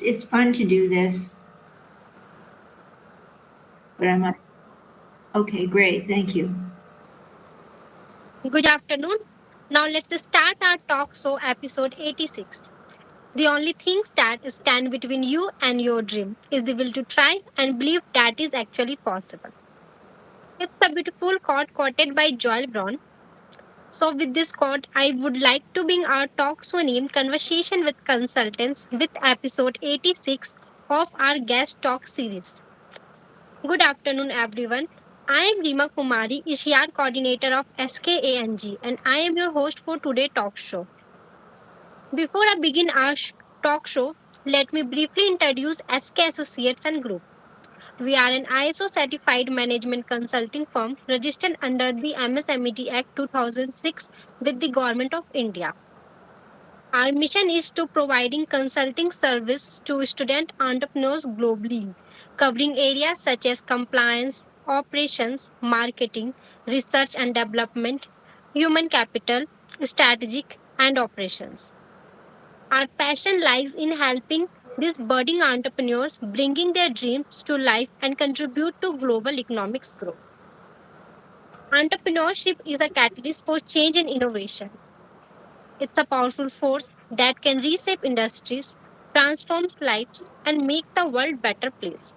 it's fun to do this. But I must. Okay, great. Thank you. Good afternoon. Now let's start our talk show episode 86. The only things that stand between you and your dream is the will to try and believe that is actually possible. It's a beautiful quote quoted by Joel Brown. So with this quote, I would like to bring our talk show name Conversation with Consultants with episode 86 of our guest talk series. Good afternoon, everyone. I am Rima Kumari, ECR coordinator of SKANG, and I am your host for today's talk show. Before I begin our talk show, let me briefly introduce SK Associates and Group. We are an ISO certified management consulting firm registered under the MSMED Act 2006 with the Government of India. Our mission is to providing consulting service to student entrepreneurs globally, covering areas such as compliance, operations, marketing, research and development, human capital, strategic, and operations. Our passion lies in helping these budding entrepreneurs bringing their dreams to life and contribute to global economics growth. Entrepreneurship is a catalyst for change and innovation. It's a powerful force that can reshape industries, transform lives, and make the world a better place.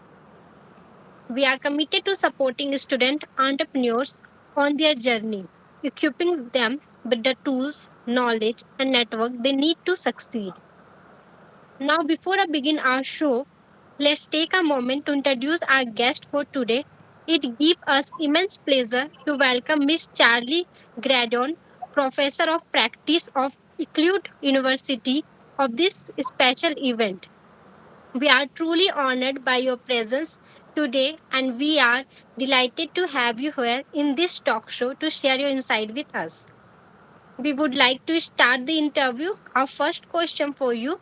We are committed to supporting student entrepreneurs on their journey, equipping them with the tools, knowledge, and network they need to succeed. Now, before I begin our show, let's take a moment to introduce our guest for today. It gives us immense pleasure to welcome Miss Charalee Graydon, Professor of Practice of Euclid University, of this special event. We are truly honored by your presence today, and we are delighted to have you here in this talk show to share your insight with us. We would like to start the interview. Our first question for you: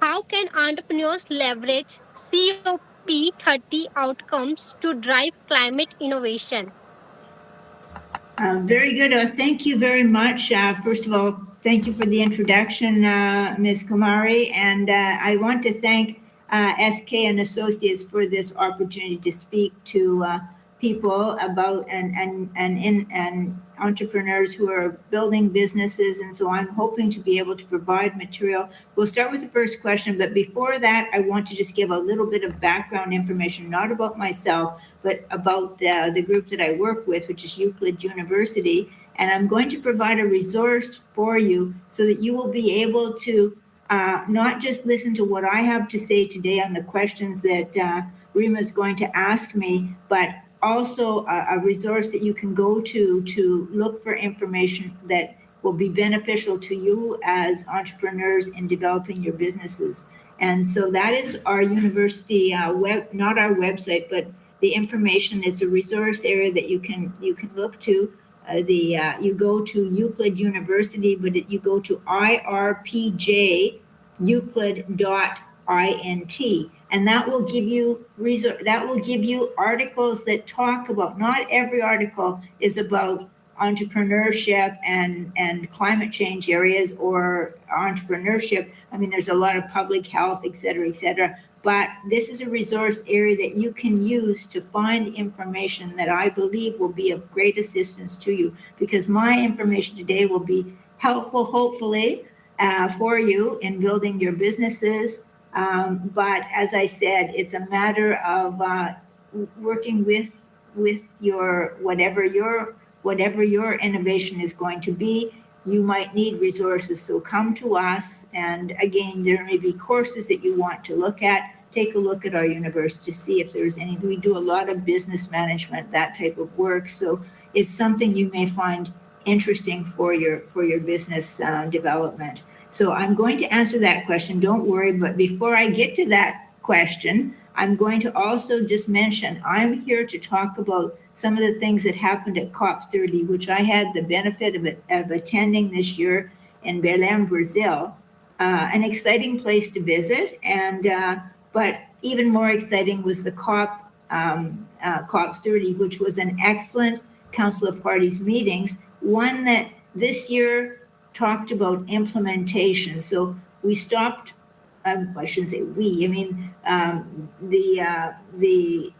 how can entrepreneurs leverage COP30 outcomes to drive climate innovation? Very good. Thank you very much. First of all, thank you for the introduction, Ms. Kumari. And I want to thank SK and Associates for this opportunity to speak to people about and entrepreneurs who are building businesses. And so I'm hoping to be able to provide material. We'll start with the first question. But before that, I want to just give a little bit of background information, not about myself, but about the group that I work with, which is Euclid University. And I'm going to provide a resource for you so that you will be able to not just listen to what I have to say today on the questions that Rima is going to ask me, but also a resource that you can go to look for information that will be beneficial to you as entrepreneurs in developing your businesses. And so that is our university not our website, but the information is a resource area that you can look to. You go to Euclid University, but you go to irpjeuclid.int, and that will give you articles that talk about. Not every article is about entrepreneurship and climate change areas or entrepreneurship. I mean, there's a lot of public health, et cetera, et cetera. But this is a resource area that you can use to find information that I believe will be of great assistance to you, because my information today will be helpful, hopefully, for you in building your businesses. But as I said, it's a matter of working with your whatever your innovation is going to be. You might need resources, so come to us. And again, there may be courses that you want to look at. Take a look at our university to see if there's any. We do a lot of business management, that type of work. So it's something you may find interesting for your business development. So I'm going to answer that question. Don't worry. But before I get to that question, I'm going to also just mention I'm here to talk about some of the things that happened at COP30, which I had the benefit of attending this year in Belém, Brazil. An exciting place to visit, but even more exciting was the COP30, which was an excellent Council of Parties meetings, one that this year talked about implementation. So we stopped I shouldn't say we, I mean, the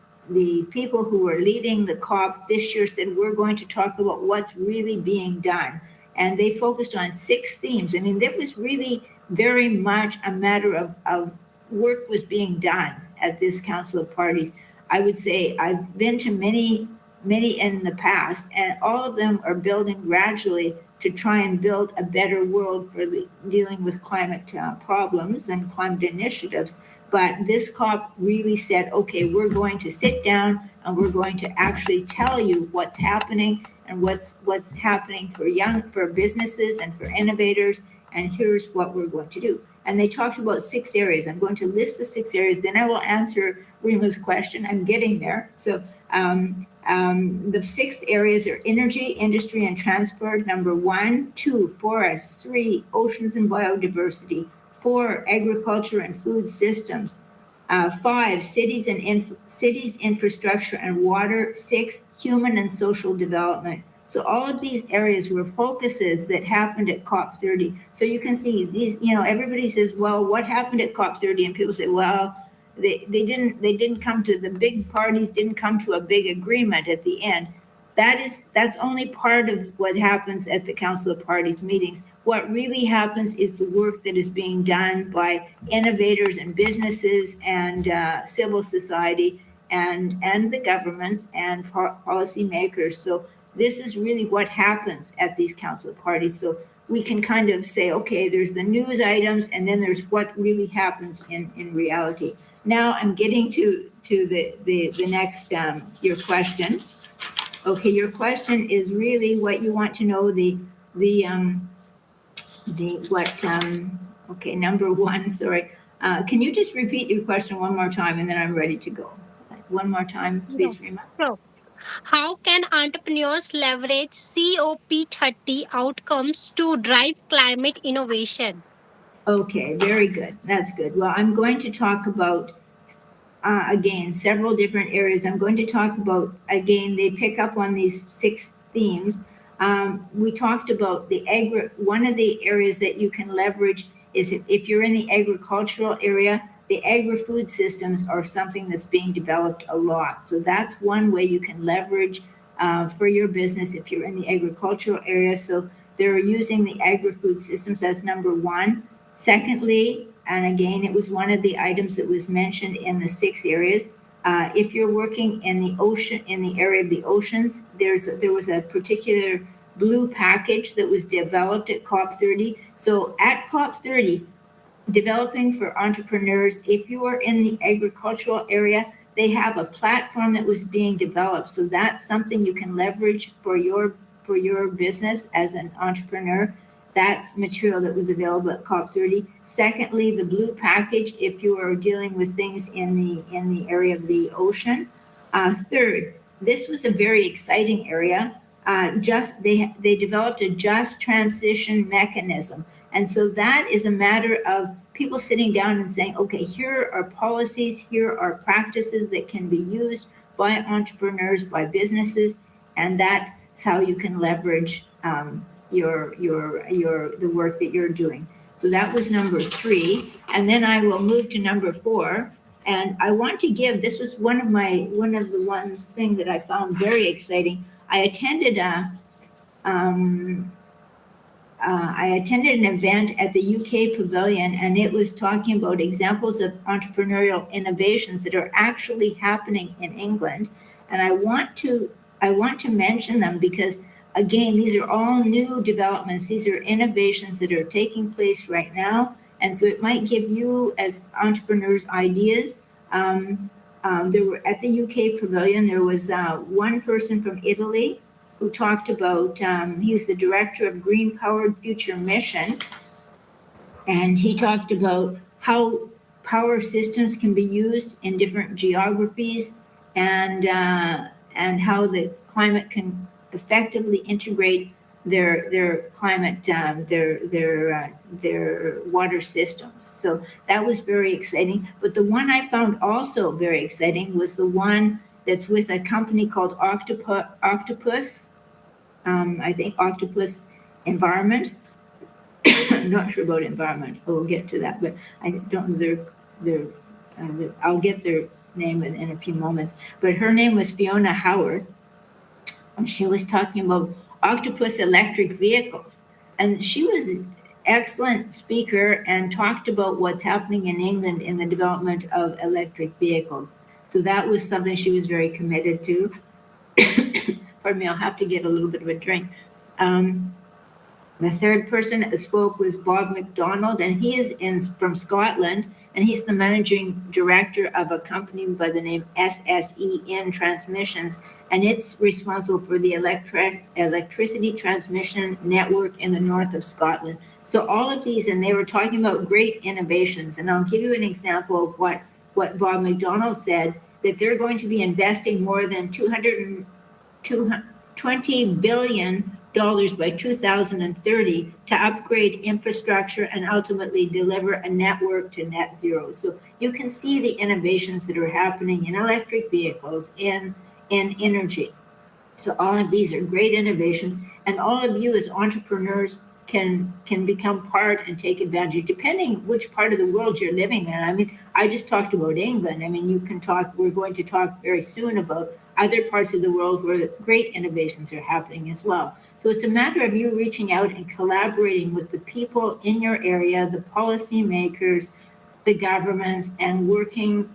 people who are leading the COP this year said, we're going to talk about what's really being done. And they focused on 6 themes. I mean, that was really very much a matter of work was being done at this Council of Parties. I would say I've been to many in the past, and all of them are building gradually to try and build a better world for dealing with climate problems and climate initiatives. But this COP really said, okay, we're going to sit down and we're going to actually tell you what's happening and what's happening for businesses and for innovators, and here's what we're going to do. And they talked about 6 areas. I'm going to list the 6 areas, then I will answer Rima's question. I'm getting there. So the 6 areas are energy, industry, and transport. Number 1, 2, forests. 3, oceans and biodiversity. 4, agriculture and food systems. 5, cities, infrastructure and water. 6, human and social development. So all of these areas were focuses that happened at COP30. So you can see these, everybody says, well, what happened at COP30? And people say, well, they didn't come to, the big parties didn't come to a big agreement at the end. That's only part of what happens at the Council of Parties meetings. What really happens is the work that is being done by innovators and businesses and civil society and the governments and policymakers. So this is really what happens at these Council of Parties. So we can kind of say, okay, there's the news items and then there's what really happens in reality. Now I'm getting to the next, your question. Okay, your question is really what you want to know, okay, number 1, sorry. Can you just repeat your question one more time and then I'm ready to go? One more time, please, Rima. So, how can entrepreneurs leverage COP30 outcomes to drive climate innovation? Okay, very good. That's good. Well, I'm going to talk about, again, several different areas. I'm going to talk about, again, they pick up on these 6 themes. We talked about one of the areas that you can leverage is if you're in the agricultural area, the agri-food systems are something that's being developed a lot. So that's one way you can leverage for your business if you're in the agricultural area. So they're using the agri-food systems as number 1. Secondly, and again, it was one of the items that was mentioned in the 6 areas. If you're working in the ocean, in the area of the oceans, there was a particular blue package that was developed at COP30. So at COP30, developing for entrepreneurs, if you are in the agricultural area, they have a platform that was being developed. So that's something you can leverage for your business as an entrepreneur. That's material that was available at COP30. Secondly, the blue package, if you are dealing with things in the area of the ocean. Third, this was a very exciting area. They developed a just transition mechanism. And so that is a matter of people sitting down and saying, okay, here are policies, here are practices that can be used by entrepreneurs, by businesses, and that's how you can leverage the work that you're doing. So that was number 3. And then I will move to number 4. And I want to give, this was one of the one thing that I found very exciting. I attended an event at the UK Pavilion, and it was talking about examples of entrepreneurial innovations that are actually happening in England. And I want to mention them because, again, these are all new developments. These are innovations that are taking place right now. And so it might give you as entrepreneurs ideas. There were at the UK Pavilion, there was one person from Italy who talked about, he was the director of Green Powered Future Mission. And he talked about how power systems can be used in different geographies and how the climate can effectively integrate their climate, their water systems. So that was very exciting. But the one I found also very exciting was the one that's with a company called Octopus, I think Octopus Environment. I'm not sure about environment. I will get to that, but I don't know I'll get their name in a few moments. But her name was Fiona Howard, and she was talking about octopus electric vehicles. And she was an excellent speaker and talked about what's happening in England in the development of electric vehicles. So that was something she was very committed to. Pardon me, I'll have to get a little bit of a drink. The third person that spoke was Bob McDonald, and he is from Scotland, and he's the managing director of a company by the name SSEN Transmissions, and it's responsible for the electricity transmission network in the north of Scotland. So all of these, and they were talking about great innovations, and I'll give you an example of what Bob McDonald said, that they're going to be investing more than $20 billion by 2030 to upgrade infrastructure and ultimately deliver a network to net zero. So you can see the innovations that are happening in electric vehicles, in energy. So all of these are great innovations, and all of you as entrepreneurs can become part and take advantage, depending which part of the world you're living in. I mean, I just talked about England. I mean, we're going to talk very soon about other parts of the world where great innovations are happening as well. So it's a matter of you reaching out and collaborating with the people in your area, the policymakers, the governments, and working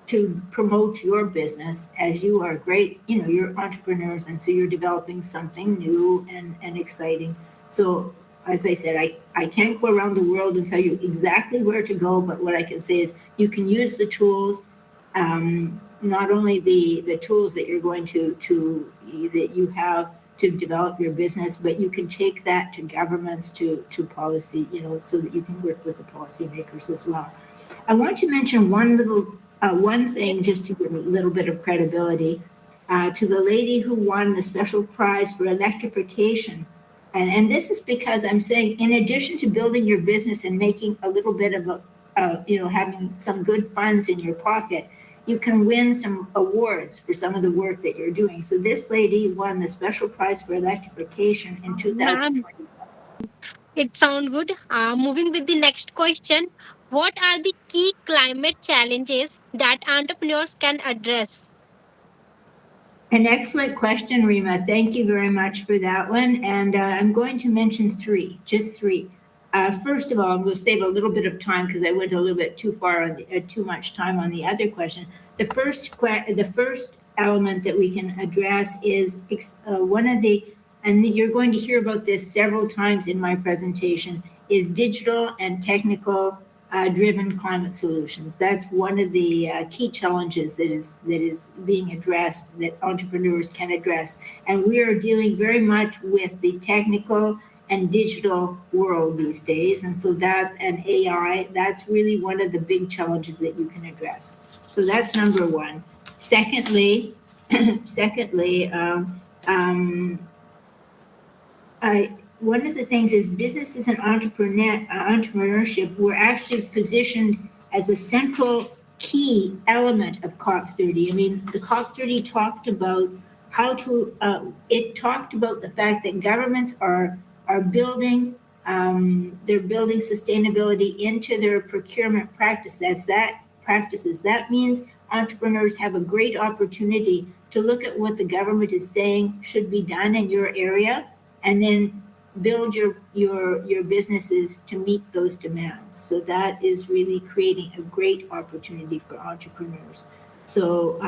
to promote your business, as you are great, you're entrepreneurs, and so you're developing something new and exciting. So as I said, I can't go around the world and tell you exactly where to go, but what I can say is you can use the tools, not only the tools that you're going to that you have to develop your business, but you can take that to governments, to policy, so that you can work with the policymakers as well. I want to mention one thing, just to give a little bit of credibility, to the lady who won the special prize for electrification. And this is because I'm saying, in addition to building your business and making a little bit of having some good funds in your pocket, you can win some awards for some of the work that you're doing. So this lady won the special prize for electrification in 2020. It sounds good. Moving with the next question. What are the key climate challenges that entrepreneurs can address? An excellent question, Rima. Thank you very much for that one. And I'm going to mention just three. First of all, I'm going to save a little bit of time because I went a little bit too much time on the other question. The first element that we can address is one of the, and you're going to hear about this several times in my presentation, is digital and technical driven climate solutions. That's one of the key challenges that is being addressed, that entrepreneurs can address. And we are dealing very much with the technical and digital world these days. And so and AI, that's really one of the big challenges that you can address. So that's number one. Secondly, one of the things is businesses and entrepreneurship were actually positioned as a central key element of COP30. I mean, the COP30 talked about it talked about the fact that governments are building, they're building sustainability into their procurement practices. That means entrepreneurs have a great opportunity to look at what the government is saying should be done in your area, and then build your businesses to meet those demands. So that is really creating a great opportunity for entrepreneurs. So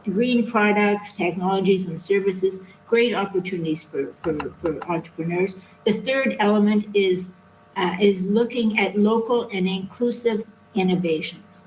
green products, technologies, and services, great opportunities for entrepreneurs. The third element is looking at local and inclusive innovations.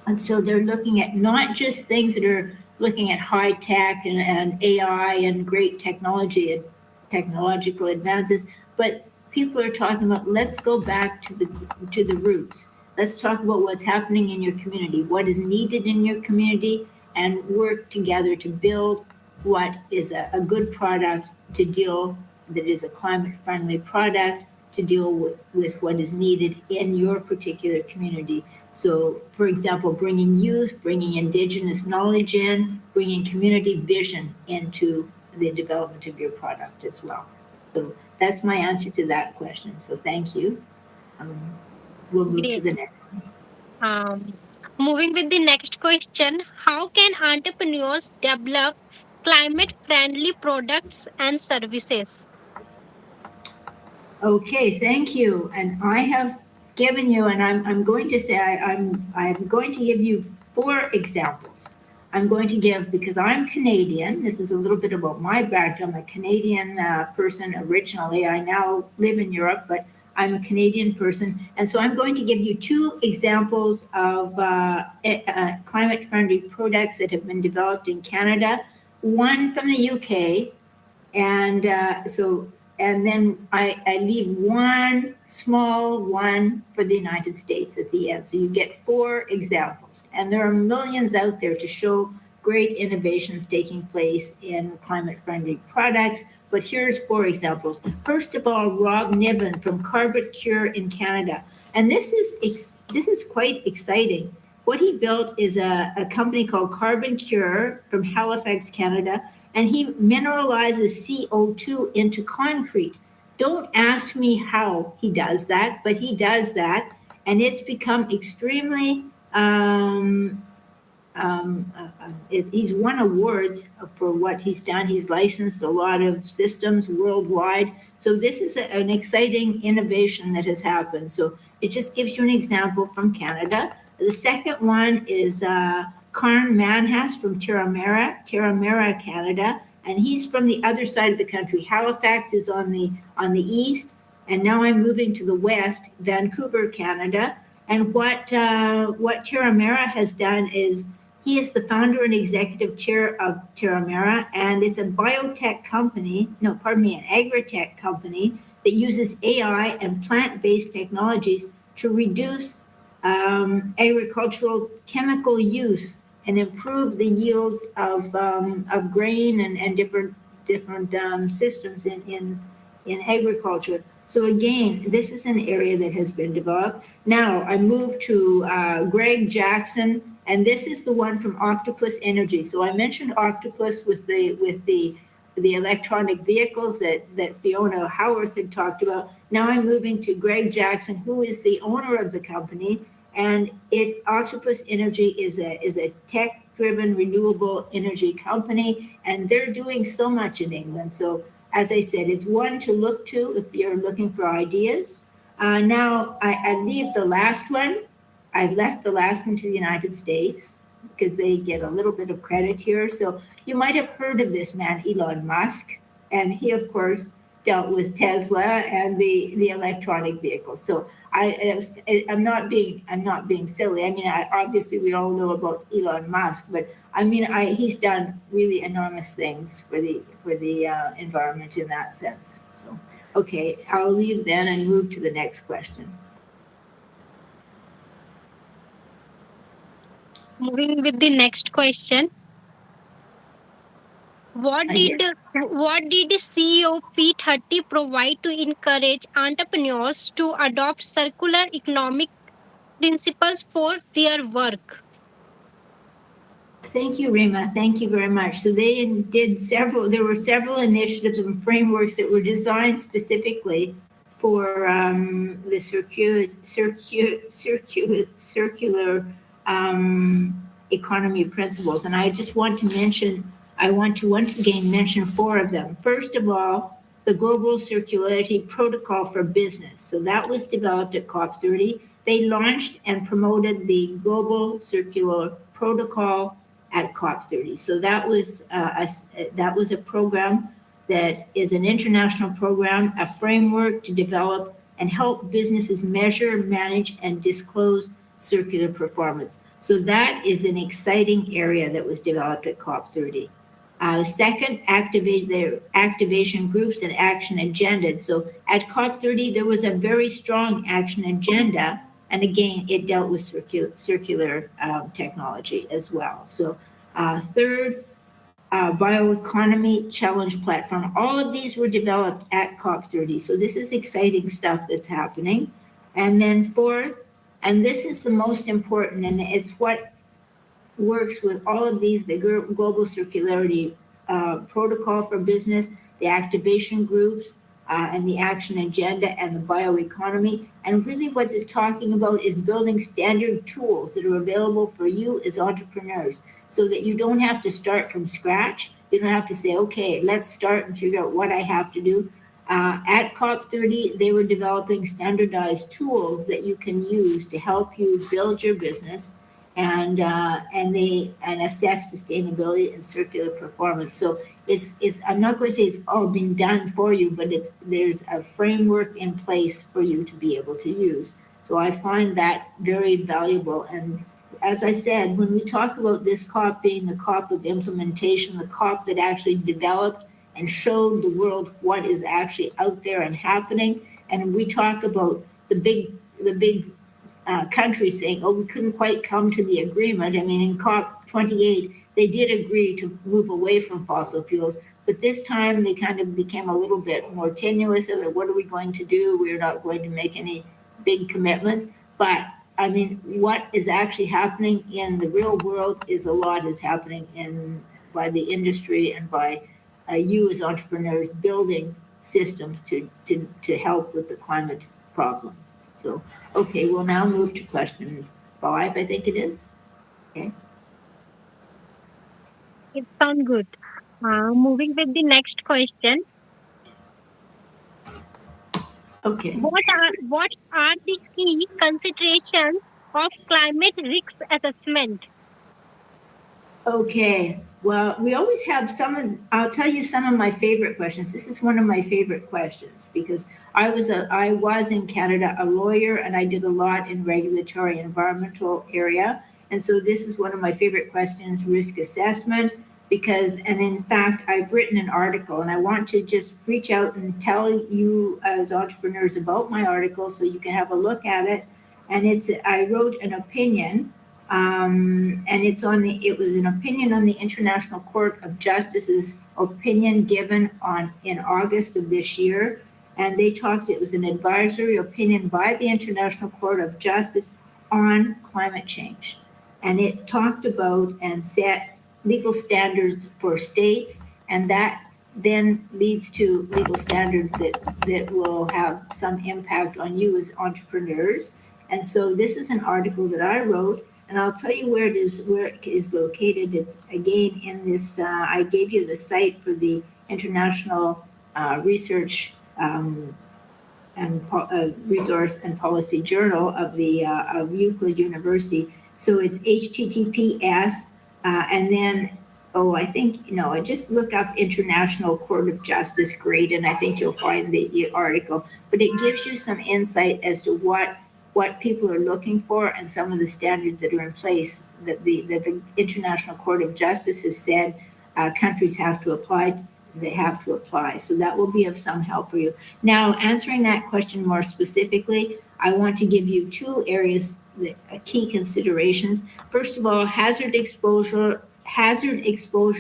And so they're looking at not just things that are looking at high tech and AI and great technology and technological advances, but people are talking about, let's go back to the roots. Let's talk about what's happening in your community, what is needed in your community, and work together to build what is a good product that is a climate-friendly product to deal with what is needed in your particular community. So, for example, bringing youth, bringing Indigenous knowledge in, bringing community vision into the development of your product as well. So that's my answer to that question. So thank you. We'll move to Great. the next. Um, Moving with the next question, how can entrepreneurs develop climate friendly products and services? Okay, thank you. And I have given you, and I'm going to say, I'm going to give you 4 examples. I'm going to give, because I'm Canadian, this is a little bit about my background. I'm a Canadian person originally. I now live in Europe, but I'm a Canadian person. And so I'm going to give you 2 examples of climate friendly products that have been developed in Canada, one from the UK, and and then I leave one small one for the United States at the end. So you get 4 examples. And there are millions out there to show great innovations taking place in climate friendly products. But here's 4 examples. First of all, Rob Niven from Carbon Cure in Canada. And this is quite exciting. What he built is a company called Carbon Cure from Halifax, Canada, and he mineralizes CO2 into concrete. Don't ask me how he does that, but he does that, and it's become extremely. He's won awards for what he's done. He's licensed a lot of systems worldwide. So this is an exciting innovation that has happened. So it just gives you an example from Canada. The second one is Karn Manhas from Terramera, Canada, and he's from the other side of the country. Halifax is on the east, and now I'm moving to the west, Vancouver, Canada. And what Terramera has done is he is the founder and executive chair of Terramera, and it's a biotech company, an agritech company that uses AI and plant-based technologies to reduce agricultural chemical use and improve the yields of grain and different systems in agriculture. So again, this is an area that has been developed. Now I move to Greg Jackson, and this is the one from Octopus Energy. So I mentioned Octopus with the electronic vehicles that Fiona Howarth had talked about. Now I'm moving to Greg Jackson, who is the owner of the company, and Octopus Energy is a tech-driven renewable energy company, and they're doing so much in England. So as I said, it's one to look to if you're looking for ideas. Now I leave the last one. I've left the last one to the United States because they get a little bit of credit here. So you might have heard of this man, Elon Musk, and he, of course, dealt with Tesla and the electronic vehicles. So I'm not being silly. I mean, obviously we all know about Elon Musk, but I mean, he's done really enormous things for the environment in that sense. So, okay, I'll leave then and move to the next question. Moving with the next question, what did COP30 provide to encourage entrepreneurs to adopt circular economic principles for their work? Thank you, Rima. Thank you very much. So they did there were several initiatives and frameworks that were designed specifically for the circular economy principles. And I just want to once again mention 4 of them. First of all, the Global Circularity Protocol for Business. So that was developed at COP30. They launched and promoted the Global Circular Protocol at COP30. So that was a program that is an international program, a framework to develop and help businesses measure, manage, and disclose circular performance. So that is an exciting area that was developed at COP30. Second, their activation groups and action agendas. So at COP30, there was a very strong action agenda. And again, it dealt with circular technology as well. So third, bioeconomy challenge platform. All of these were developed at COP30. So this is exciting stuff that's happening. And then fourth, and this is the most important, and it's what works with all of these, the global circularity protocol for business, the activation groups, and the action agenda and the bioeconomy. And really what it's talking about is building standard tools that are available for you as entrepreneurs so that you don't have to start from scratch. You don't have to say, okay, let's start and figure out what I have to do. At COP30, they were developing standardized tools that you can use to help you build your business and assess sustainability and circular performance. So it's I'm not going to say it's all been done for you, but there's a framework in place for you to be able to use. So I find that very valuable. And as I said, when we talk about this COP being the COP of implementation, the COP that actually developed and showed the world what is actually out there and happening, and we talk about the big countries saying, oh, we couldn't quite come to the agreement. I mean, in COP28, they did agree to move away from fossil fuels, but this time they kind of became a little bit more tenuous of it. What are we going to do? We're not going to make any big commitments. But I mean, what is actually happening in the real world is a lot is happening by the industry and by you as entrepreneurs building systems to help with the climate problem. So, okay, we'll now move to question 5, I think it is. Okay. It sounds good. Moving with the next question. Okay. What are the key considerations of climate risk assessment? Okay. Well, we always have I'll tell you some of my favorite questions. This is one of my favorite questions because I was in Canada a lawyer and I did a lot in regulatory environmental area. And so this is one of my favorite questions, risk assessment, and in fact, I've written an article and I want to just reach out and tell you as entrepreneurs about my article so you can have a look at it. And I wrote an opinion and it was an opinion on the International Court of Justice's opinion given in August of this year. And it was an advisory opinion by the International Court of Justice on climate change. And it talked about and set legal standards for states, and that then leads to legal standards that will have some impact on you as entrepreneurs. And so this is an article that I wrote, and I'll tell you where it is located. It's again in this. I gave you the site for the International Research and Resource and Policy Journal of Euclid University. So it's HTTPS, and then I think just look up International Court of Justice Graydon. I think you'll find the article, but it gives you some insight as to what people are looking for and some of the standards that are in place that the International Court of Justice has said countries have to apply. They have to apply. So that will be of some help for you. Now, answering that question more specifically, I want to give you 2 areas, key considerations. First of all, hazard exposure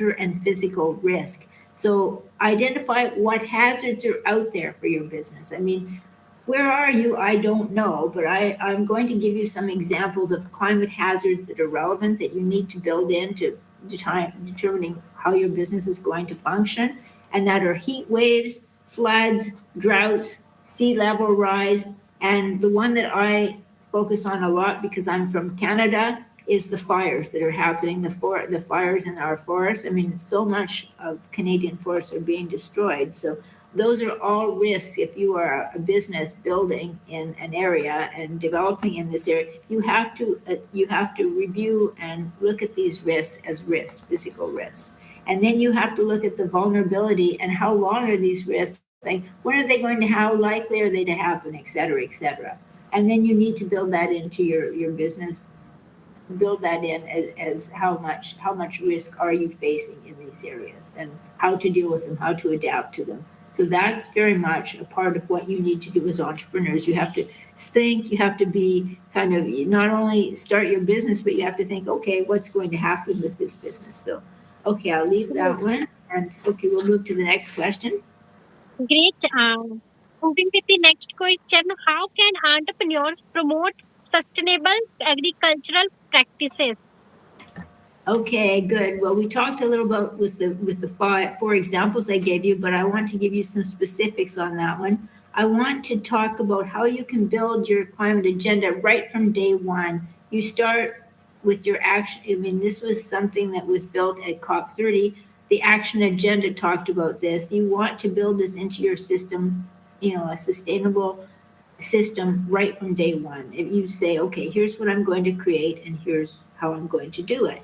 and physical risk. So identify what hazards are out there for your business. I mean, where are you? I don't know, but I'm going to give you some examples of climate hazards that are relevant that you need to build into determining how your business is going to function, and that are heat waves, floods, droughts, sea level rise, and the one that I focus on a lot because I'm from Canada is the fires that are happening, the fires in our forests. I mean, so much of Canadian forests are being destroyed. So those are all risks. If you are a business building in an area and developing in this area, you have to review and look at these risks as risks, physical risks. And then you have to look at the vulnerability and how long are these risks, like when are they going to, how likely are they to happen, et cetera, et cetera. And then you need to build that into your business, build that in as how much risk are you facing in these areas and how to deal with them, how to adapt to them. So that's very much a part of what you need to do as entrepreneurs. You have to think, you have to be kind of not only start your business, but you have to think, okay, what's going to happen with this business? So, okay, I'll leave that one. And okay, we'll move to the next question. Great. Moving with the next question. How can entrepreneurs promote sustainable agricultural practices? Okay, good. Well, we talked a little about with the four examples I gave you, but I want to give you some specifics on that one. I want to talk about how you can build your climate agenda right from day one. You start with your action. I mean, this was something that was built at COP30. The action agenda talked about this. You want to build this into your system, a sustainable system right from day one. If you say, okay, here's what I'm going to create and here's how I'm going to do it.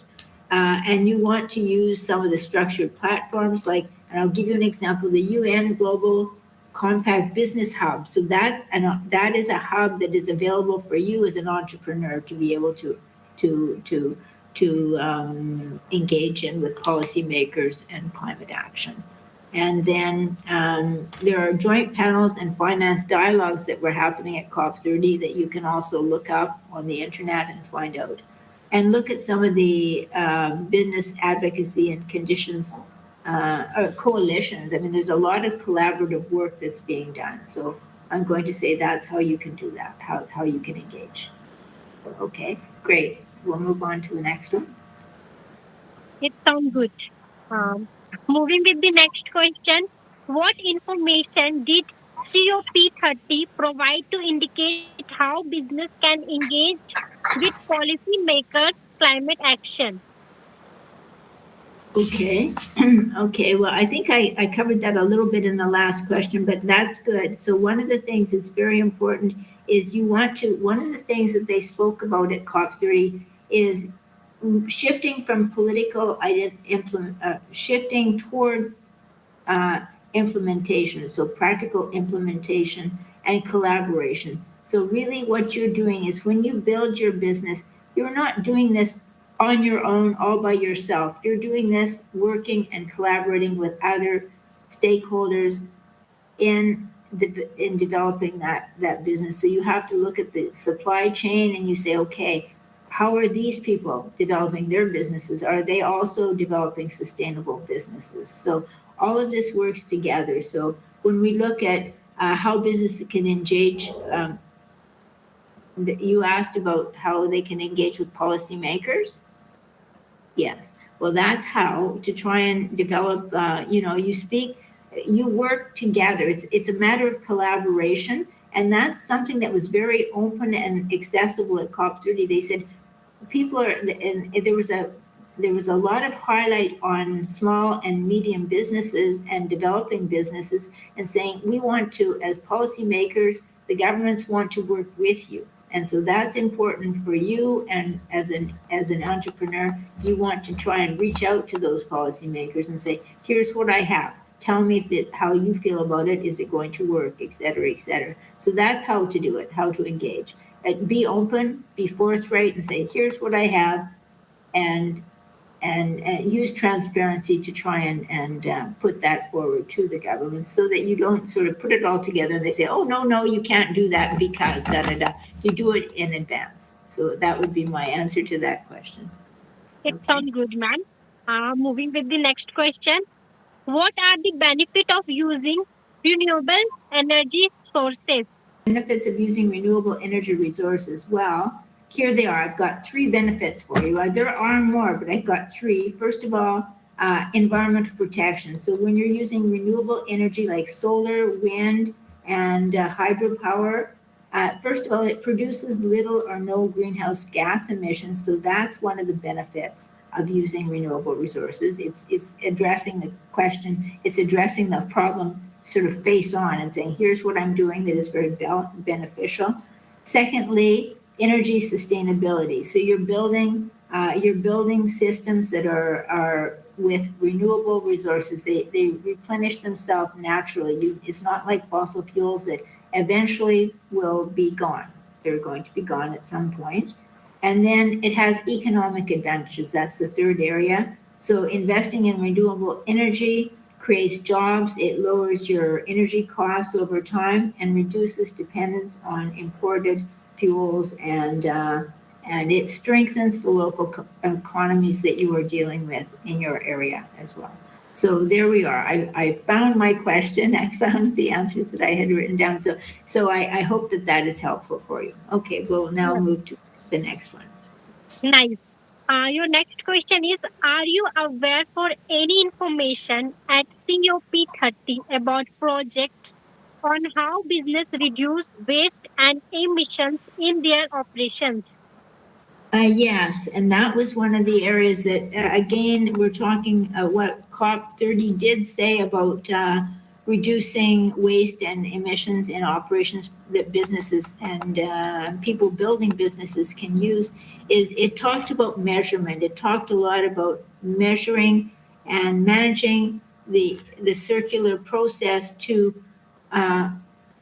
And you want to use some of the structured platforms like, and I'll give you an example, the UN Global Compact Business Hub. So that is a hub that is available for you as an entrepreneur to be able to engage in with policymakers and climate action. And then there are joint panels and finance dialogues that were happening at COP30 that you can also look up on the internet and find out. And look at some of the business advocacy and conditions or coalitions. I mean, there's a lot of collaborative work that's being done. So I'm going to say that's how you can do that, how you can engage. Okay, great. We'll move on to the next one. It sounds good. Um, Moving with the next question. What information did COP30 provide to indicate how business can engage with policymakers' climate action? Okay. Okay. Well, I think I covered that a little bit in the last question, but that's good. So one of the things that's very important is one of the things that they spoke about at COP30 is shifting from shifting toward implementation, so practical implementation and collaboration. So really what you're doing is when you build your business, you're not doing this on your own all by yourself. You're doing this working and collaborating with other stakeholders in developing that business. So you have to look at the supply chain and you say, okay, how are these people developing their businesses? Are they also developing sustainable businesses? So all of this works together. So when we look at how business can engage, you asked about how they can engage with policymakers. Yes. Well, that's how to try and develop. You work together. It's a matter of collaboration, and that's something that was very open and accessible at COP30. They said people are, and there was a lot of highlight on small and medium businesses and developing businesses, and saying we want to, as policymakers, the governments want to work with you. And so that's important for you. And as an entrepreneur, you want to try and reach out to those policymakers and say, here's what I have. Tell me how you feel about it. Is it going to work, et cetera, et cetera. So that's how to do it, how to engage. And be open, be forthright, and say, here's what I have, and use transparency to try and put that forward to the government so that you don't sort of put it all together and they say, oh, no, you can't do that because da da da. You do it in advance. So that would be my answer to that question. It Okay. sounds good, ma'am. Moving with the next question. What are the benefits of using renewable energy sources? Benefits of using renewable energy resources. Well, here they are. I've got three benefits for you. There are more, but I've got three. First of all, environmental protection. So when you're using renewable energy like solar, wind, and hydropower, first of all, it produces little or no greenhouse gas emissions. So that's one of the benefits of using renewable resources. It's addressing the question. It's addressing the problem sort of face on and saying, here's what I'm doing that is very beneficial. Secondly, energy sustainability. So you're building systems that are with renewable resources. They replenish themselves naturally. It's not like fossil fuels that eventually will be gone. They're going to be gone at some point. And then it has economic advantages. That's the third area. So investing in renewable energy creates jobs, it lowers your energy costs over time, and reduces dependence on imported fuels, and it strengthens the local economies that you are dealing with in your area as well. So there we are. I found my question. I found the answers that I had written down. So I hope that is helpful for you. Okay, we'll now move to the next one. Nice. Your next question is, are you aware for any information at COP30 about projects on how business reduce waste and emissions in their operations? Yes, and that was one of the areas that, again, we're talking what COP30 did say about reducing waste and emissions in operations that businesses and people building businesses can use. Is it talked about measurement? It talked a lot about measuring and managing the circular process to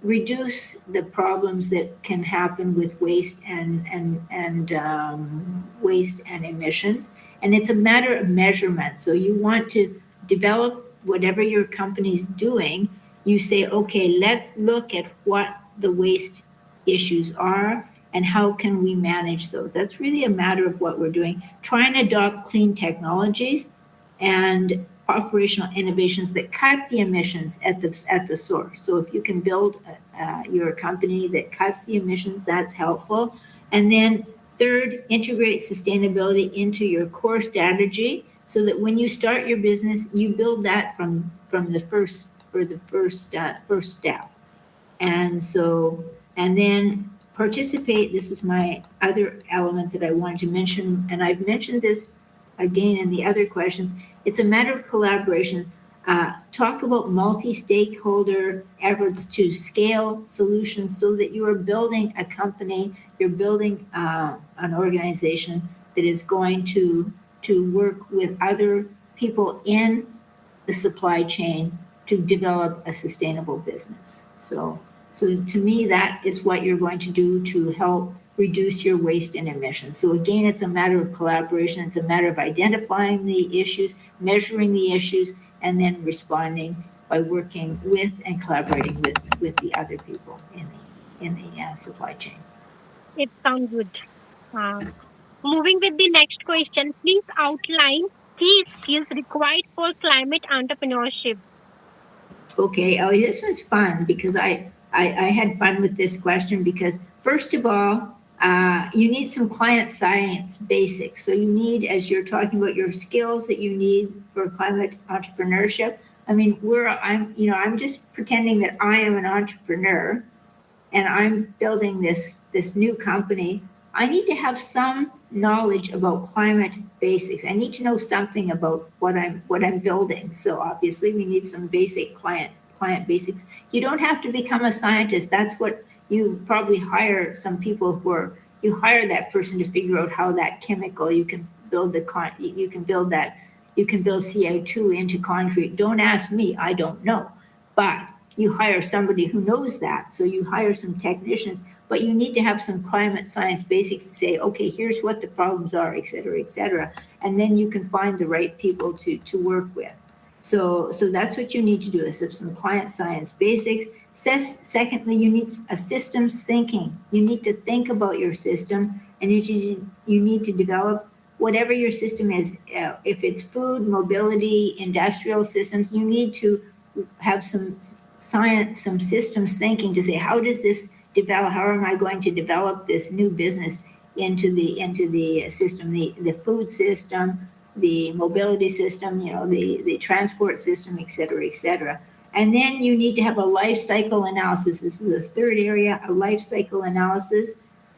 reduce the problems that can happen with waste and waste and emissions. And it's a matter of measurement. So you want to develop whatever your company's doing. You say, okay, let's look at what the waste issues are and how can we manage those. That's really a matter of what we're doing. Try and adopt clean technologies and operational innovations that cut the emissions at the source. So if you can build your company that cuts the emissions, that's helpful. And then third, integrate sustainability into your core strategy so that when you start your business, you build that from the first step. And so, and then participate. This is my other element that I wanted to mention, and I've mentioned this again in the other questions. It's a matter of collaboration. Talk about multi-stakeholder efforts to scale solutions so that you are building a company, you're building an organization that is going to work with other people in the supply chain to develop a sustainable business. So to me, that is what you're going to do to help reduce your waste and emissions. So again, it's a matter of collaboration. It's a matter of identifying the issues, measuring the issues, and then responding by working with and collaborating with the other people in the supply chain. It sounds good. Uh, Moving with the next question, please outline key skills required for climate entrepreneurship. Okay, oh, this was fun because I had fun with this question because first of all, you need some client science basics. So you need, as you're talking about your skills that you need for climate entrepreneurship. I mean, I'm just pretending that I am an entrepreneur and I'm building this new company. I need to have some knowledge about climate basics. I need to know something about what I'm building. So obviously we need some basic client basics. You don't have to become a scientist. That's what you probably hire some people who are, you hire that person to figure out how that chemical you can build you can build CO2 into concrete. Don't ask me, I don't know. But you hire somebody who knows that. So you hire some technicians, but you need to have some climate science basics to say, okay, here's what the problems are, et cetera, et cetera. And then you can find the right people to work with. So that's what you need to do is have some client science basics. Secondly, you need a systems thinking. You need to think about your system and you need to develop whatever your system is. If it's food, mobility, industrial systems, you need to have some science, some systems thinking to say, how does this develop? How am I going to develop this new business into the system, the food system, the mobility system, the transport system, et cetera, et cetera. And then you need to have a life cycle analysis. This is the third area, a life cycle analysis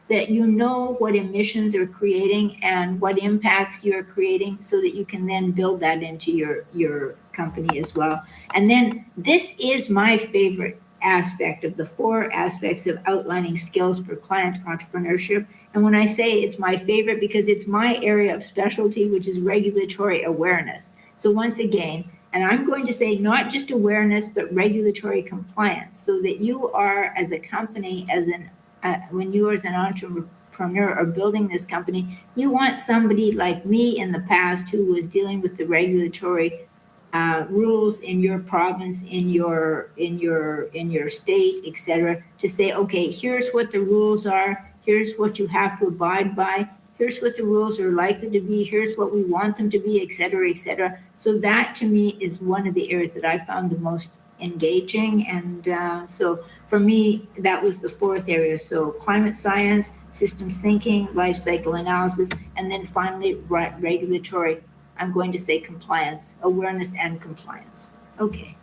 that you know what emissions are creating and what impacts you're creating so that you can then build that into your company as well. And then this is my favorite aspect of the 4 aspects of outlining skills for client entrepreneurship. And when I say it's my favorite, because it's my area of specialty, which is regulatory awareness. So once again, and I'm going to say not just awareness, but regulatory compliance, so that you are, as a company, when you as an entrepreneur are building this company, you want somebody like me in the past who was dealing with the regulatory rules in your province, in your state, et cetera, to say, okay, here's what the rules are, here's what you have to abide by, here's what the rules are likely to be, here's what we want them to be, et cetera, et cetera. So that to me is one of the areas that I found the most engaging. And so for me, that was the fourth area. So climate science, systems thinking, life cycle analysis, and then finally regulatory. I'm going to say compliance, awareness and compliance. Okay,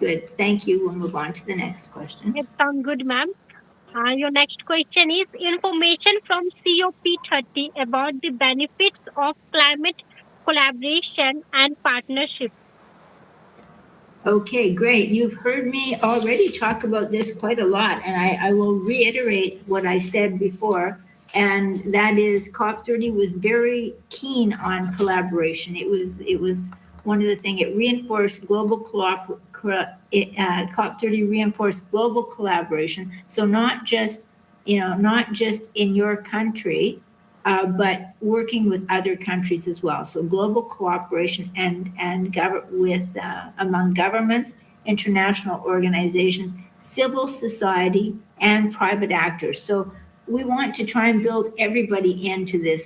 good. Thank you. We'll move on to the next question. It sounds good, ma'am. Your next question is information from COP30 about the benefits of climate collaboration and partnerships. Okay, great. You've heard me already talk about this quite a lot, and I will reiterate what I said before. And that is COP30 was very keen on collaboration. It was one of the things, it reinforced COP30 reinforced global collaboration. So not just in your country, but working with other countries as well. So global cooperation and among governments, international organizations, civil society, and private actors. So we want to try and build everybody into the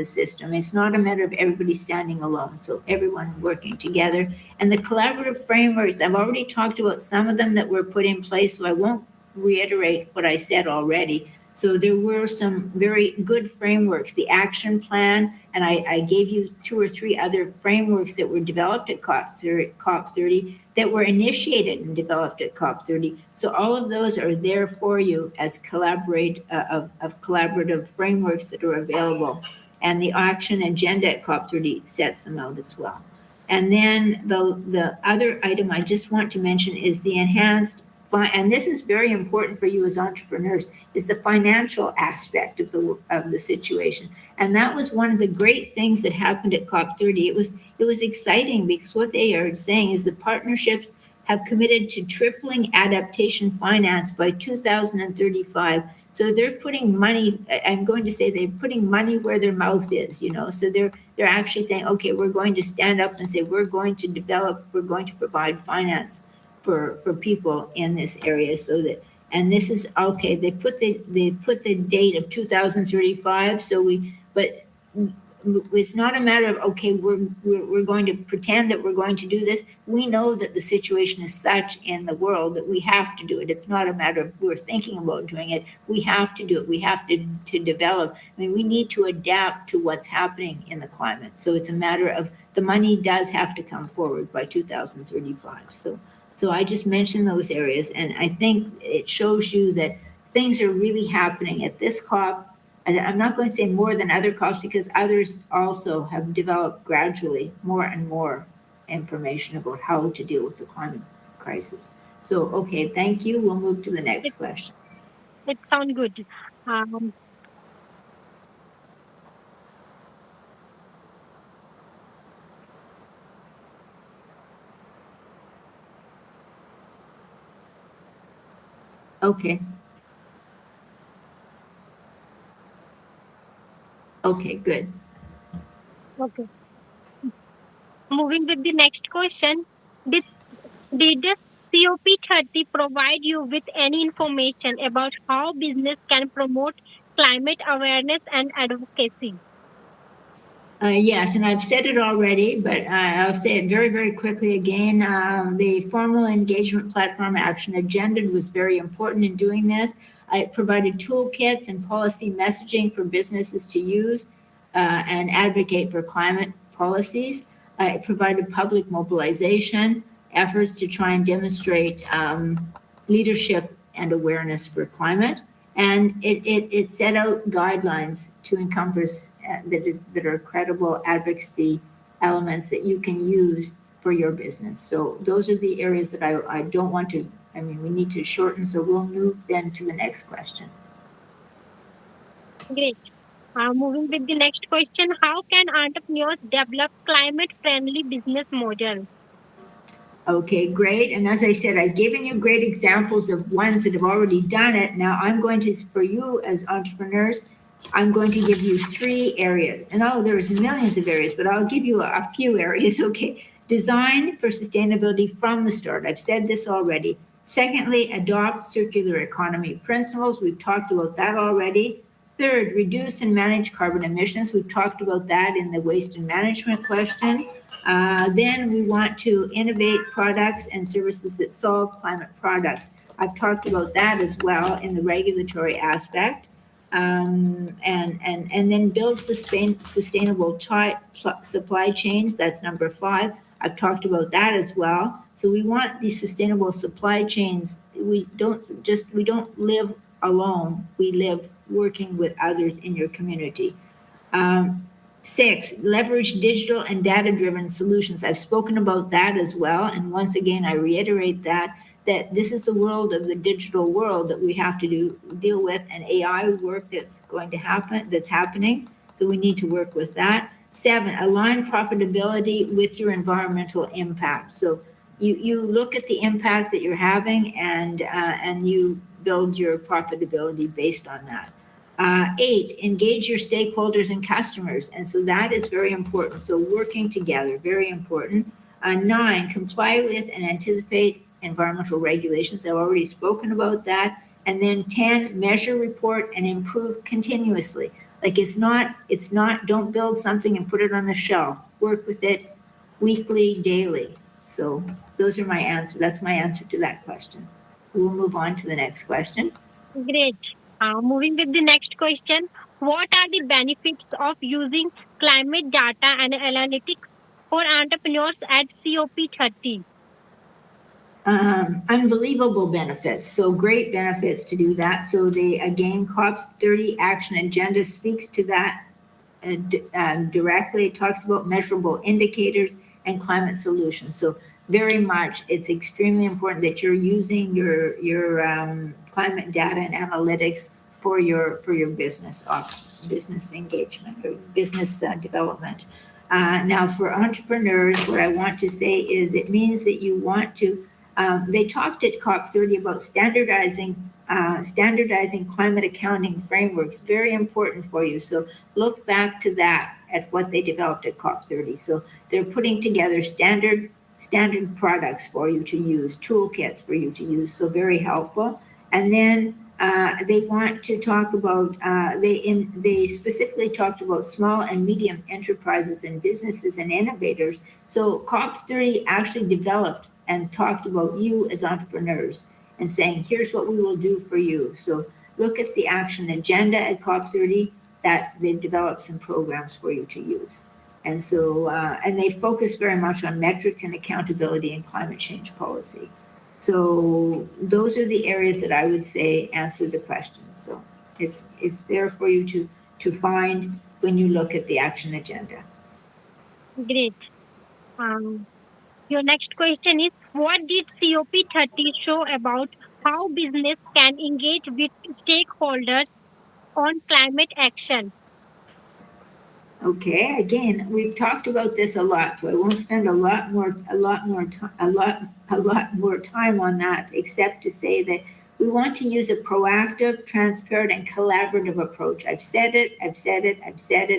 system. It's not a matter of everybody standing alone. So everyone working together. And the collaborative frameworks, I've already talked about some of them that were put in place, so I won't reiterate what I said already. So there were some very good frameworks, the action plan, and I gave you 2 or 3 other frameworks that were developed at COP30 that were initiated and developed at COP30. So all of those are there for you as collaborative frameworks that are available. And the action agenda at COP30 sets them out as well. And then the other item I just want to mention is the enhanced, and this is very important for you as entrepreneurs, is the financial aspect of the situation. And that was one of the great things that happened at COP30. It was exciting because what they are saying is the partnerships have committed to tripling adaptation finance by 2035. So they're putting money, I'm going to say they're putting money where their mouth is, So they're actually saying, okay, we're going to stand up and say, we're going to provide finance for people in this area, so that, and this is okay. They put the date of 2035. But it's not a matter of okay, we're going to pretend that we're going to do this. We know that the situation is such in the world that we have to do it. It's not a matter of we're thinking about doing it. We have to do it. We have to develop. I mean, we need to adapt to what's happening in the climate. So it's a matter of the money does have to come forward by 2035. So I just mentioned those areas, and I think it shows you that things are really happening at this COP. And I'm not going to say more than other COPs because others also have developed gradually more and more information about how to deal with the climate crisis. So, okay, thank you. We'll move to the next question. It sounds good. Okay. Okay, good. Okay. Moving with the next question. Did COP30 provide you with any information about how business can promote climate awareness and advocacy? Yes, and I've said it already, but I'll say it very, very quickly again. The formal engagement platform action agenda was very important in doing this. It provided toolkits and policy messaging for businesses to use and advocate for climate policies. It provided public mobilization efforts to try and demonstrate leadership and awareness for climate. And it set out guidelines to encompass that are credible advocacy elements that you can use for your business. So those are the areas that I don't want to, we need to shorten, so we'll move then to the next question. Great. Moving with the next question, how can entrepreneurs develop climate-friendly business models? Okay, great. And as I said, I've given you great examples of ones that have already done it. Now I'm going to, for you as entrepreneurs, I'm going to give you 3 areas. And there's millions of areas, but I'll give you a few areas. Okay. Design for sustainability from the start. I've said this already. Secondly, adopt circular economy principles. We've talked about that already. Third, reduce and manage carbon emissions. We've talked about that in the waste and management question. Then we want to innovate products and services that solve climate I've talked about that as well in the regulatory aspect. And then build sustainable supply chains. That's number 5. I've talked about that as well. So we want these sustainable supply chains. We don't live alone. We live working with others in your community. Um, 6, leverage digital and data-driven solutions. I've spoken about that as well. And once again, I reiterate that this is the world of the digital world that we have to deal with, and AI work that's happening. So we need to work with that. 7, align profitability with your environmental impact. So you look at the impact that you're having, and you build your profitability based on that. 8, engage your stakeholders and customers. And so that is very important. So working together, very important. 9, comply with and anticipate environmental regulations. I've already spoken about that. And then 10, measure, report, and improve continuously. Like it's not, don't build something and put it on the shelf. Work with it weekly, daily. So those are my answers. That's my answer to that question. We'll move on to the next question. Great. Moving with the next question. What are the benefits of using climate data and analytics for entrepreneurs at COP30? Unbelievable benefits. So great benefits to do that. So they, again, COP30 action agenda speaks to that directly. It talks about measurable indicators and climate solutions. So very much, it's extremely important that you're using your climate data and analytics for your business business engagement or business development. Now, for entrepreneurs, what I want to say is it means that you want to. They talked at COP30 about standardizing climate accounting frameworks. Very important for you. So look back to that at what they developed at COP30. So they're putting together standard products for you to use, toolkits for you to use. So very helpful. And then they want to talk about they specifically talked about small and medium enterprises and businesses and innovators. So COP30 actually developed and talked about you as entrepreneurs and saying, here's what we will do for you. So look at the action agenda at COP30 that they've developed some programs for you to use. And so, and they focus very much on metrics and accountability and climate change policy. So those are the areas that I would say answer the question. So it's there for you to find when you look at the action agenda. Great. Um, your next question is, what did COP30 show about how business can engage with stakeholders on climate action? Okay, again, we've talked about this a lot, so I won't spend a lot more time on that, except to say that we want to use a proactive, transparent, and collaborative approach. I've said it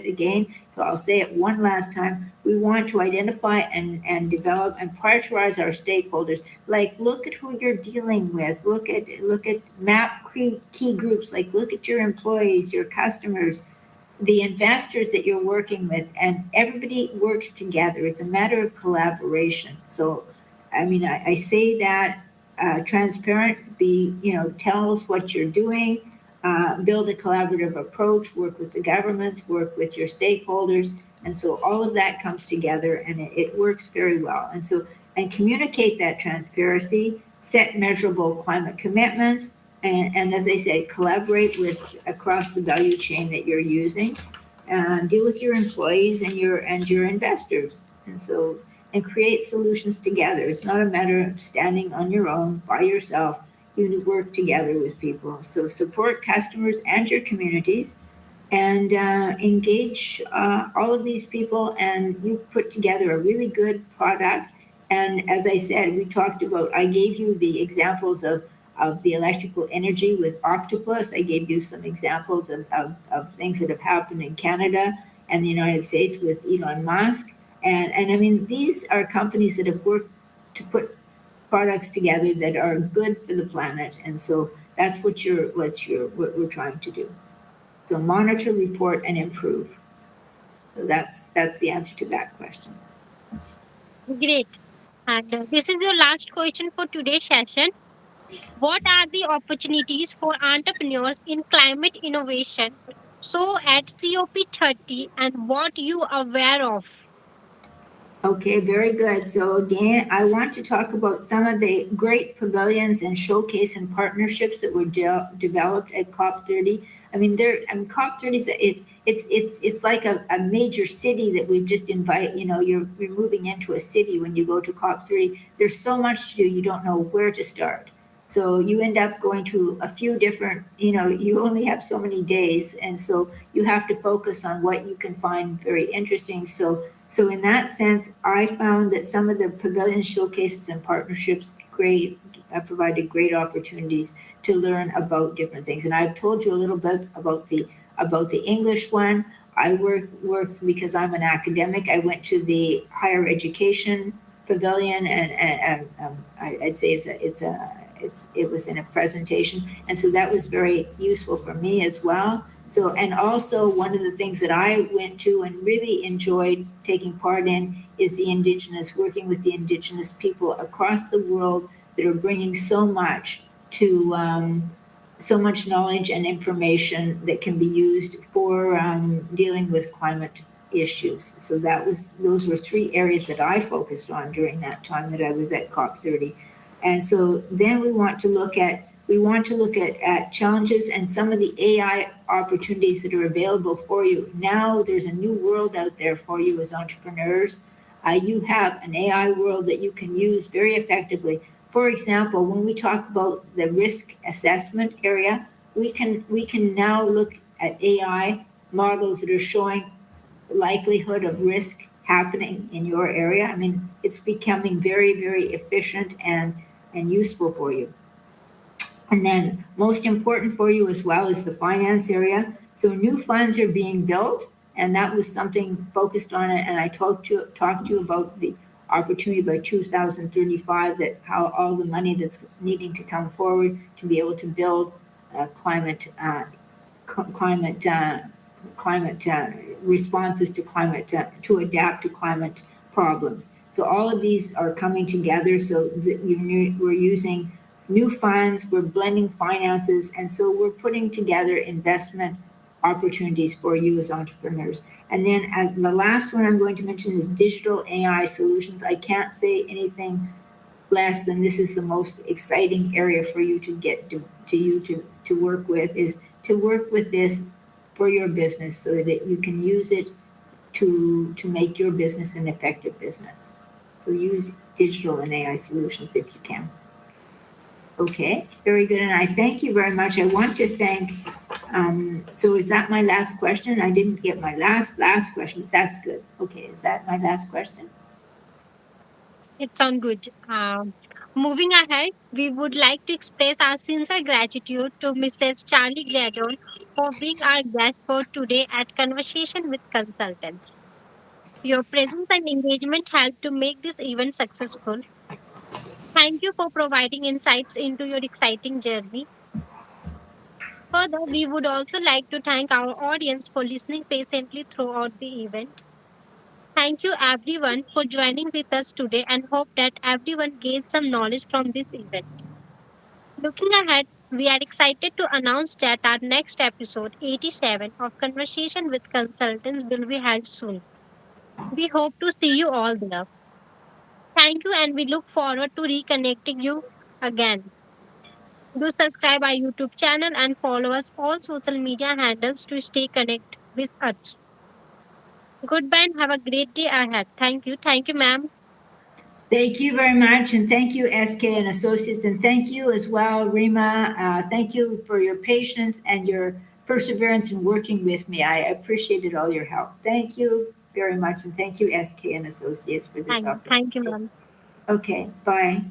again, so I'll say it one last time. We want to identify and develop and prioritize our stakeholders. Like, look at who you're dealing with. Look at map key groups. Like, look at your employees, your customers, the investors that you're working with, and everybody works together. It's a matter of collaboration. So, I mean, I say that transparent, tell us what you're doing, build a collaborative approach, work with the governments, work with your stakeholders. And so all of that comes together and it works very well. And so, and communicate that transparency, set measurable climate commitments, and as I say, collaborate with across the value chain that you're using. Deal with your employees and your investors, and create solutions together. It's not a matter of standing on your own by yourself. You work together with people. So support customers and your communities, and engage all of these people, and you put together a really good product. And as I said, I gave you the examples of the electrical energy with Octopus. I gave you some examples of things that have happened in Canada and the United States with Elon Musk. And I mean, these are companies that have worked to put products together that are good for the planet. And so that's what we're trying to do. So monitor, report, and improve. So that's the answer to that question. Great. And this is your last question for today's session. What are the opportunities for entrepreneurs in climate innovation? So at COP30 and what you are aware of. Okay, very good. So again, I want to talk about some of the great pavilions and showcase and partnerships that were developed at COP30. I mean, COP30 is it's like a major city that we've just invite. You know, you're moving into a city when you go to COP30. There's so much to do, you don't know where to start. So you end up going to a few different. You know, you only have so many days, and so you have to focus on what you can find very interesting. So in that sense, I found that some of the pavilion showcases and partnerships provided great opportunities to learn about different things. And I've told you a little bit about the English one. I work because I'm an academic. I went to the higher education pavilion, I'd say it was in a presentation, and so that was very useful for me as well. So, and also one of the things that I went to and really enjoyed taking part in is working with the indigenous people across the world that are bringing so much knowledge and information that can be used for dealing with climate issues. So those were three areas that I focused on during that time that I was at COP30. And so then we want to look at challenges and some of the AI opportunities that are available for you. Now there's a new world out there for you as entrepreneurs. You have an AI world that you can use very effectively. For example, when we talk about the risk assessment area, we can now look at AI models that are showing likelihood of risk happening in your area. I mean, it's becoming very, very efficient and useful for you. And then most important for you as well is the finance area. So new funds are being built, and that was something focused on it. And I talked to you about the opportunity by 2035, that how all the money that's needing to come forward to be able to build climate responses to climate to adapt to climate problems. So all of these are coming together. So that we're using new funds, we're blending finances, and so we're putting together investment opportunities for you as entrepreneurs. And then as the last one I'm going to mention is digital AI solutions. I can't say anything less than this is the most exciting area for you to get to work with, is to work with this for your business so that you can use it to make your business an effective business. So use digital and AI solutions if you can. Okay, very good. And I thank you very much. I want to thank, so is that my last question? I didn't get my last question. That's good. Okay, is that my last question? It sounds good. Moving ahead, we would like to express our sincere gratitude to Mrs. Charalee Graydon for being our guest for today at Conversation with Consultants. Your presence and engagement helped to make this event successful. Thank you for providing insights into your exciting journey. Further, we would also like to thank our audience for listening patiently throughout the event. Thank you everyone for joining with us today and hope that everyone gained some knowledge from this event. Looking ahead, we are excited to announce that our next episode, 87 of Conversation with Consultants, will be held soon. We hope to see you all there. Thank you, and we look forward to reconnecting you again. Do subscribe our YouTube channel and follow us all social media handles to stay connected with us. Goodbye and have a great day ahead. Thank you. Thank you, ma'am. Thank you very much, and thank you, SK and Associates, and thank you as well, Rima. Thank you for your patience and your perseverance in working with me. I appreciated all your help. Thank you very much, and thank you, SK and Associates, for this Thank you, opportunity. ma'am. Okay, bye.